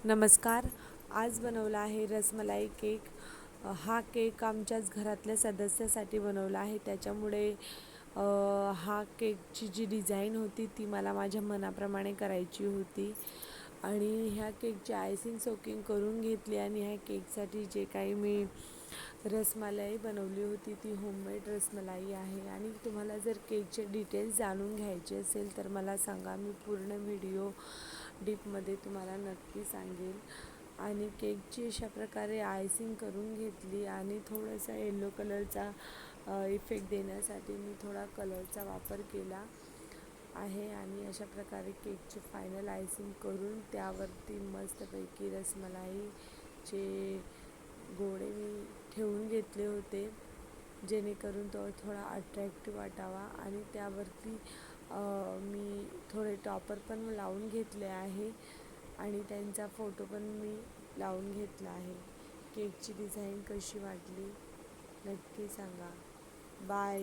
नमस्कार. आज बनवला आहे रसमलाई केक. हा केक आमच्याच घरातल्या सदस्यासाठी बनवला आहे. त्याच्यामुळे हा केकची जी डिझाईन होती ती मला माझ्या मनाप्रमाणे करायची होती आणि ह्या केकची आयसिंग सोकिंग करून घेतली आणि ह्या केकसाठी जे काही मी रसमलाई बनवली होती ती होममेड रसमलाई आहे. आणि तुम्हाला जर केकचे डिटेल्स जाणून घ्यायचे असेल तर मला सांगा, मी पूर्ण व्हिडिओ डीपमध्ये तुम्हाला नक्की सांगेल. आणि केकची अशा प्रकारे आयसिंग करून घेतली आणि थोडासा येलो कलरचा इफेक्ट देण्यासाठी मी थोडा कलरचा वापर केला आहे. आणि अशा प्रकारे केकची फायनल आयसिंग करून त्यावरती मस्तपैकी रसमलाईचे गोळे मी ठेवून घेतले होते, जेणेकरून तो थोडा अट्रॅक्टिव्ह वाटावा. आणि त्यावरती मी थोडे टॉपर पण लावून घेतले आहे आणि त्यांचा फोटो पण मी लावून घेतला आहे. केकची डिझाईन कशी वाटली नक्की सांगा. बाय.